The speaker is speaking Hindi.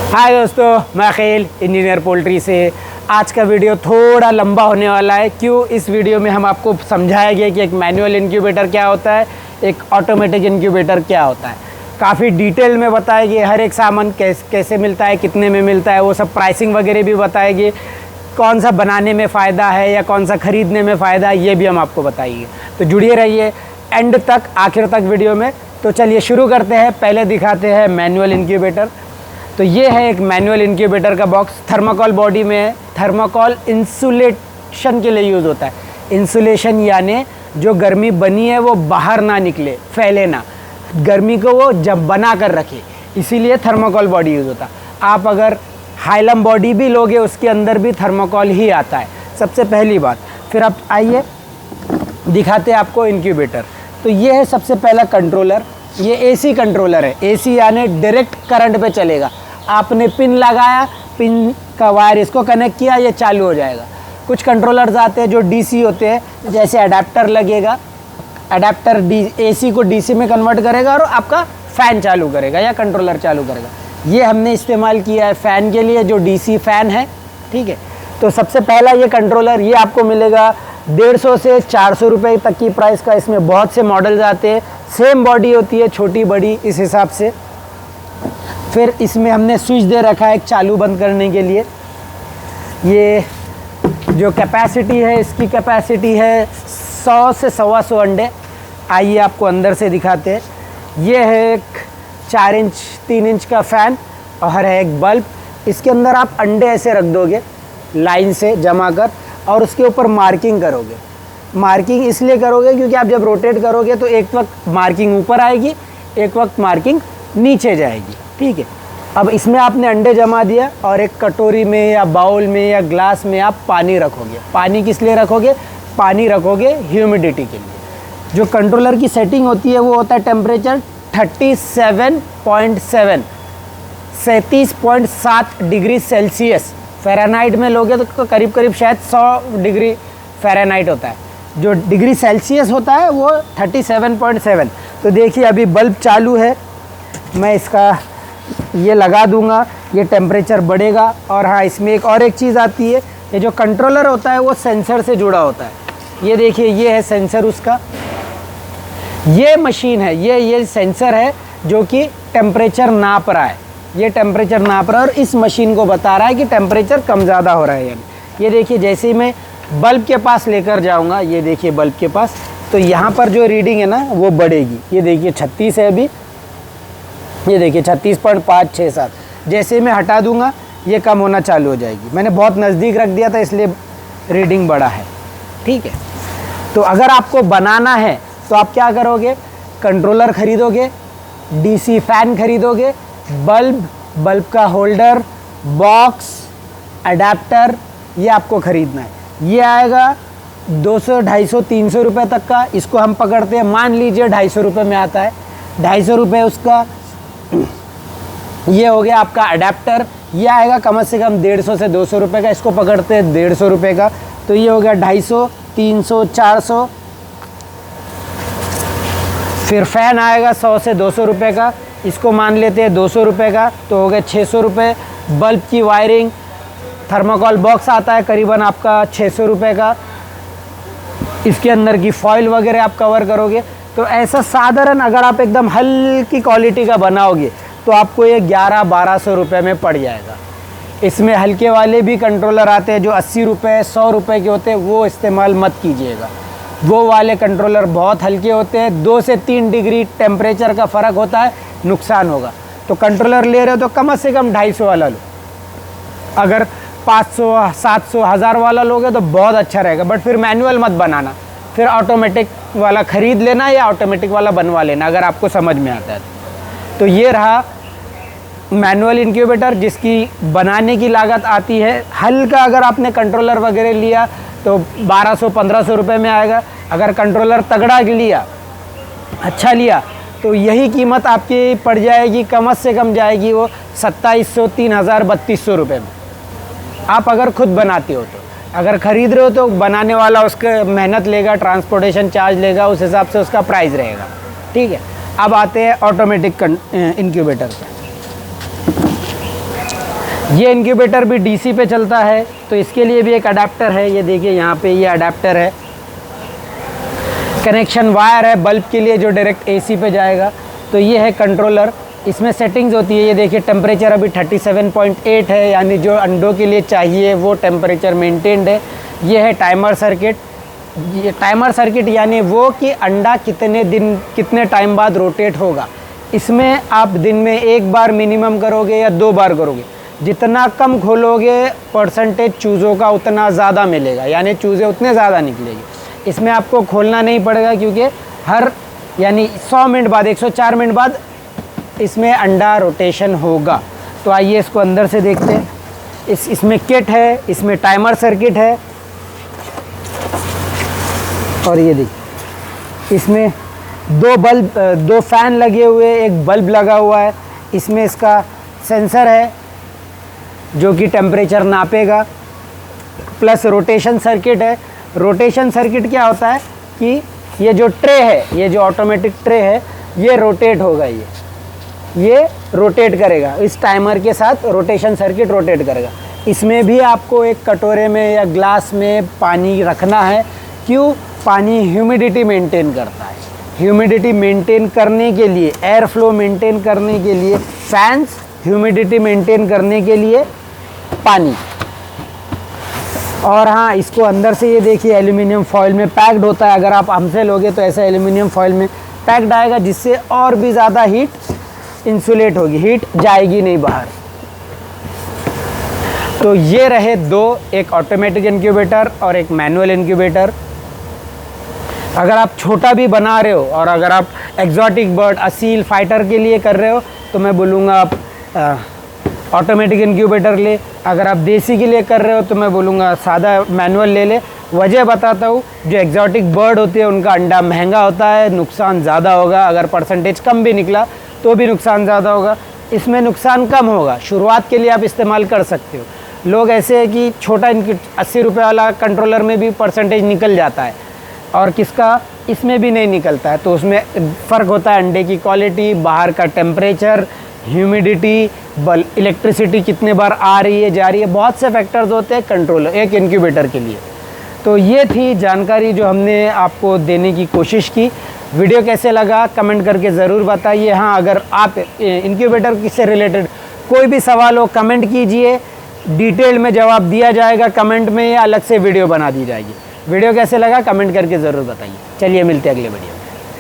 हाय दोस्तों, मैं अखिल इंजीनियर पोल्ट्री से। आज का वीडियो थोड़ा लंबा होने वाला है। क्यों? इस वीडियो में हम आपको समझाएंगे कि एक मैनुअल इंक्यूबेटर क्या होता है, एक ऑटोमेटिक इंक्यूबेटर क्या होता है। काफ़ी डिटेल में बताएंगे हर एक सामान कैसे मिलता है, कितने में मिलता है, वो सब प्राइसिंग वगैरह भी बताएंगे। कौन सा बनाने में फ़ायदा है या कौन सा ख़रीदने में फ़ायदा है, ये भी हम आपको बताइए। तो जुड़िए रहिए एंड तक, आखिर तक वीडियो में। तो चलिए शुरू करते हैं। पहले दिखाते हैं मैनुअल इंक्यूबेटर। तो ये है एक मैनुअल इंक्यूबेटर का बॉक्स, थर्माकोल बॉडी में है। थर्माकोल इंसुलेशन के लिए यूज़ होता है। इंसुलेशन यानी जो गर्मी बनी है वो बाहर ना निकले, फैले ना, गर्मी को वो जब बना कर रखे, इसीलिए थर्माकोल बॉडी यूज़ होता है। आप अगर हाइलम बॉडी भी लोगे उसके अंदर भी थर्माकोल ही आता है, सबसे पहली बात। फिर आप आइए दिखाते हैं आपको इंक्यूबेटर। तो ये है सबसे पहला कंट्रोलर। ये एसी कंट्रोलर है। एसी यानी डायरेक्ट करंट पे चलेगा। आपने पिन लगाया, पिन का वायर इसको कनेक्ट किया, ये चालू हो जाएगा। कुछ कंट्रोलर्स आते हैं जो डीसी होते हैं, जैसे अडेप्टर लगेगा, अडेप्टर एसी को डीसी में कन्वर्ट करेगा और आपका फ़ैन चालू करेगा या कंट्रोलर चालू करेगा। ये हमने इस्तेमाल किया है फ़ैन के लिए, जो डीसी फ़ैन है, ठीक है। तो सबसे पहला ये कंट्रोलर, ये आपको मिलेगा 150 से 400 रुपये तक की प्राइस का। इसमें बहुत से मॉडल्स आते हैं, सेम बॉडी होती है, छोटी बड़ी इस हिसाब से। फिर इसमें हमने स्विच दे रखा है एक चालू बंद करने के लिए। ये जो कैपेसिटी है, इसकी कैपेसिटी है 100 से 125 अंडे। आइए आपको अंदर से दिखाते हैं। ये है एक 4 इंच 3 इंच का फ़ैन और है एक बल्ब। इसके अंदर आप अंडे ऐसे रख दोगे लाइन से जमा कर, और उसके ऊपर मार्किंग करोगे। मार्किंग इसलिए करोगे क्योंकि आप जब रोटेट करोगे तो एक वक्त मार्किंग ऊपर आएगी, एक वक्त मार्किंग नीचे जाएगी, ठीक है। अब इसमें आपने अंडे जमा दिया और एक कटोरी में या बाउल में या ग्लास में आप पानी रखोगे। पानी किस लिए रखोगे? पानी रखोगे ह्यूमिडिटी के लिए। जो कंट्रोलर की सेटिंग होती है वो होता है टेम्परेचर 37.7 37.7 डिग्री सेल्सियस। फ़ारेनहाइट में लोगे तो करीब करीब शायद 100 डिग्री फ़ारेनहाइट होता है। जो डिग्री सेल्सियस होता है वो 37.7। तो देखिए अभी बल्ब चालू है, मैं इसका ये लगा दूंगा, ये टेम्परेचर बढ़ेगा। और हाँ, इसमें एक चीज़ आती है, ये जो कंट्रोलर होता है वो सेंसर से जुड़ा होता है। ये देखिए, ये है सेंसर उसका। ये मशीन है, ये सेंसर है जो कि टेम्परेचर नाप रहा है। ये टेम्परेचर नाप रहा है और इस मशीन को बता रहा है कि टेम्परेचर कम ज़्यादा हो रहा है। यानी ये देखिए, जैसे ही मैं बल्ब के पास लेकर जाऊंगा, ये देखिए बल्ब के पास, तो यहाँ पर जो रीडिंग है ना वो बढ़ेगी। ये देखिए 36 है अभी, ये देखिए 36.567। जैसे मैं हटा दूंगा ये कम होना चालू हो जाएगी। मैंने बहुत नज़दीक रख दिया था इसलिए रीडिंग बढ़ा है, ठीक है। तो अगर आपको बनाना है तो आप क्या करोगे? कंट्रोलर ख़रीदोगे, डीसी फ़ैन खरीदोगे, बल्ब का होल्डर, बॉक्स, अडेप्टर, ये आपको ख़रीदना है। ये आएगा 200, 250, 300 रुपये तक का। इसको हम पकड़ते हैं, मान लीजिए 250 रुपये में आता है, 250 रुपये उसका। ये हो गया आपका अडेप्टर, ये आएगा कम से कम 150 से 200 रुपये का। इसको पकड़ते हैं 150 रुपये का। तो ये हो गया 250, 300, 400। फिर फ़ैन आएगा 100 से 200 रुपये का, इसको मान लेते हैं 200 रुपये का, तो हो गए 600 रुपये। बल्ब की वायरिंग, थर्माकोल बॉक्स आता है करीबन आपका 600 रुपये का। इसके अंदर की फॉइल वगैरह आप कवर करोगे। तो ऐसा साधारण अगर आप एकदम हल्की क्वालिटी का बनाओगे तो आपको ये 1100-1200 रुपये में पड़ जाएगा। इसमें हल्के वाले भी कंट्रोलर आते हैं जो 80 रुपये 100 रुपये के होते हैं, वो इस्तेमाल मत कीजिएगा। वो वाले कंट्रोलर बहुत हल्के होते हैं, 2 से 3 डिग्री टेम्परेचर का फ़र्क होता है, नुकसान होगा। तो कंट्रोलर ले रहे हो तो कम से कम 250 वाला लो। अगर 500, 700, 1000 वाला लोगे तो बहुत अच्छा रहेगा। बट फिर मैनुअल मत बनाना, फिर ऑटोमेटिक वाला ख़रीद लेना या ऑटोमेटिक वाला बनवा लेना अगर आपको समझ में आता है। तो ये रहा मैनुअल इंक्यूबेटर, जिसकी बनाने की लागत आती है हल्का। अगर आपने कंट्रोलर वगैरह लिया तो 1200-1500 रुपये में आएगा। अगर कंट्रोलर तगड़ा लिया, अच्छा लिया, तो यही कीमत आपकी पड़ जाएगी, कम से कम जाएगी वो 2700, 3000, 3200 रुपये में। आप अगर खुद बनाते हो तो। अगर ख़रीद रहे हो तो बनाने वाला उसका मेहनत लेगा, ट्रांसपोर्टेशन चार्ज लेगा, उस हिसाब से उसका प्राइस रहेगा, ठीक है। अब आते हैं ऑटोमेटिक इंक्यूबेटर पे। ये इंक्यूबेटर भी डीसी पे चलता है, तो इसके लिए भी एक अडेप्टर है। ये देखिए यहाँ पे ये अडेप्टर है, कनेक्शन वायर है बल्ब के लिए जो डायरेक्ट एसी पे जाएगा। तो ये है कंट्रोलर, इसमें सेटिंग्स होती है। ये देखिए टेम्परेचर अभी 37.8 है, यानी जो अंडों के लिए चाहिए वो टेम्परेचर मेंटेन्ड है। ये है टाइमर सर्किट। ये टाइमर सर्किट यानी वो कि अंडा कितने टाइम बाद रोटेट होगा। इसमें आप दिन में एक बार मिनिमम करोगे या 2 बार करोगे, जितना कम खोलोगे परसेंटेज चूज़ों का उतना ज़्यादा मिलेगा, यानी चूज़े उतने ज़्यादा निकलेगी। इसमें आपको खोलना नहीं पड़ेगा क्योंकि हर यानी 100 मिनट बाद 104 मिनट बाद इसमें अंडा रोटेशन होगा। तो आइए इसको अंदर से देखते हैं। इसमें किट है, इसमें टाइमर सर्किट है, और ये देखिए इसमें 2 फैन लगे हुए, एक बल्ब लगा हुआ है। इसमें इसका सेंसर है जो कि टेम्परेचर नापेगा, प्लस रोटेशन सर्किट है। रोटेशन सर्किट क्या होता है कि ये जो ट्रे है, ये जो ऑटोमेटिक ट्रे है, ये रोटेट होगा, ये रोटेट करेगा। इस टाइमर के साथ रोटेशन सर्किट रोटेट करेगा। इसमें भी आपको एक कटोरे में या ग्लास में पानी रखना है। क्यों? पानी ह्यूमिडिटी मेंटेन करता है। ह्यूमिडिटी मेंटेन करने के लिए, एयर फ्लो मेंटेन करने के लिए फैंस, ह्यूमिडिटी मेंटेन करने के लिए पानी। और हाँ, इसको अंदर से ये देखिए एल्यूमिनियम फॉइल में पैक्ड होता है। अगर आप हमसे लोगे तो ऐसा एल्यूमिनियम फॉइल में पैक्ड आएगा, जिससे और भी ज़्यादा हीट इंसुलेट होगी, हीट जाएगी नहीं बाहर। तो ये रहे 2, एक ऑटोमेटिक इंक्यूबेटर और एक मैनुअल इंक्यूबेटर। अगर आप छोटा भी बना रहे हो और अगर आप एग्जॉटिक बर्ड, असील, फाइटर के लिए कर रहे हो तो मैं बोलूँगा आप ऑटोमेटिक इंक्यूबेटर ले। अगर आप देसी के लिए कर रहे हो तो मैं बोलूँगा सादा मैनुअल ले ले। वजह बताता हूँ, जो एग्जॉटिक बर्ड होती है उनका अंडा महंगा होता है, नुकसान ज़्यादा होगा। अगर परसेंटेज कम भी निकला तो भी नुकसान ज़्यादा होगा। इसमें नुकसान कम होगा, शुरुआत के लिए आप इस्तेमाल कर सकते हो। लोग ऐसे है कि छोटा 80 रुपये वाला कंट्रोलर में भी परसेंटेज निकल जाता है और किसका इसमें भी नहीं निकलता है। तो उसमें फ़र्क होता है अंडे की क्वालिटी, बाहर का टेम्परेचर, ह्यूमिडिटी, इलेक्ट्रिसिटी कितने बार आ रही है जा रही है, बहुत से फैक्टर्स होते हैं कंट्रोलर एक इंक्यूबेटर के लिए। तो ये थी जानकारी जो हमने आपको देने की कोशिश की। वीडियो कैसे लगा कमेंट करके ज़रूर बताइए। हाँ, अगर आप इंक्यूबेटर से रिलेटेड कोई भी सवाल हो कमेंट कीजिए, डिटेल में जवाब दिया जाएगा कमेंट में, या अलग से वीडियो बना दी जाएगी। वीडियो कैसे लगा कमेंट करके ज़रूर बताइए। चलिए मिलते हैं अगले वीडियो में।